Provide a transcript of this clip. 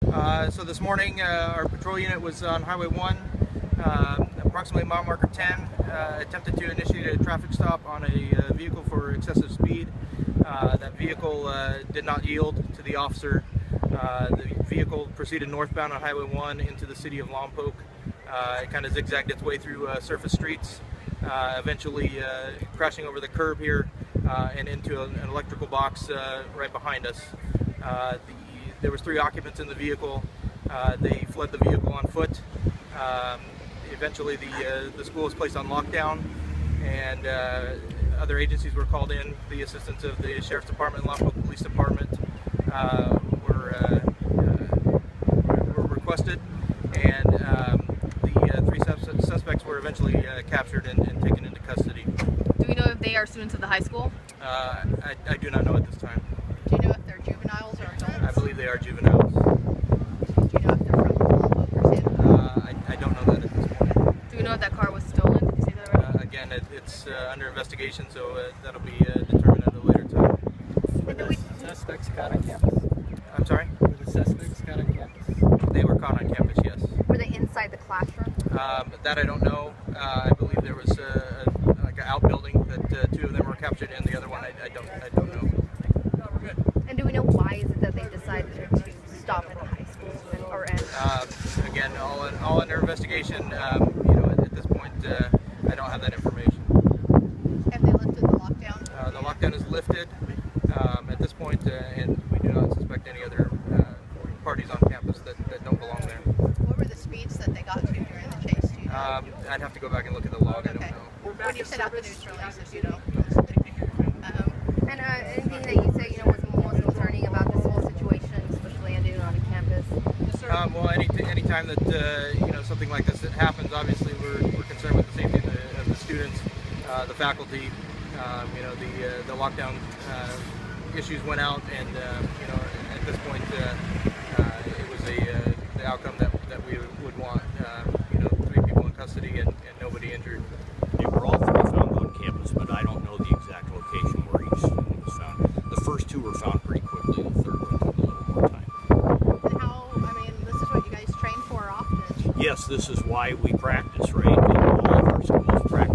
So this morning our patrol unit was on Highway 1, approximately mile marker 10, attempted to initiate a traffic stop on a vehicle for excessive speed. That vehicle did not yield to the officer. The vehicle proceeded northbound on Highway 1 into the city of Lompoc. It kind of zigzagged its way through surface streets, eventually crashing over the curb here and into an electrical box right behind us. There was 3 occupants in the vehicle. They fled the vehicle on foot. Eventually the school was placed on lockdown, and other agencies were called in. The assistance of the Sheriff's Department and Lompoc Police Department were requested, and the 3 suspects were eventually captured and taken into custody. Do we know if they are students of the high school? I do not know at this time. Do you know if they're juveniles or adults? I believe they are juveniles. Do you know if they're from Lompoc or Santa? I don't know that at this point. Do we know if that car was stolen? Did you say that already? Again, it's under investigation, so that'll be determined at a later time. Were the suspects caught on campus? I'm sorry? Were the suspects caught on campus? They were caught on campus, yes. Were they inside the classroom? That I don't know. I believe there was like an outbuilding that 2 of them were captured in. The other one I don't know. And do we know why is it that they decided to stop at the high school or end? Again, all under investigation. At this point, I don't have that information. Have they lifted the lockdown? The lockdown is lifted at this point, and we do not suspect any other parties on campus that don't belong there. What were the speeds that they got to during the chase? Do you know? I'd have to go back and look at the log. I don't Okay. know. When you sent out the news release, if you know. And anything that you say, was most concerning about this whole situation, especially ending on a campus? Well, anytime that something like this happens, obviously we're concerned with the safety of the students, the faculty. The lockdown issues went out, and at this point it was the outcome that we would want. 3 people in custody and nobody injured. They were all 3 found on campus, but I don't know the exact location where each student was found. The first 2 were found pretty quickly. The 3rd one took a little more time. And this is what you guys train for often? Yes, this is why we practice, right? All of our schools practice.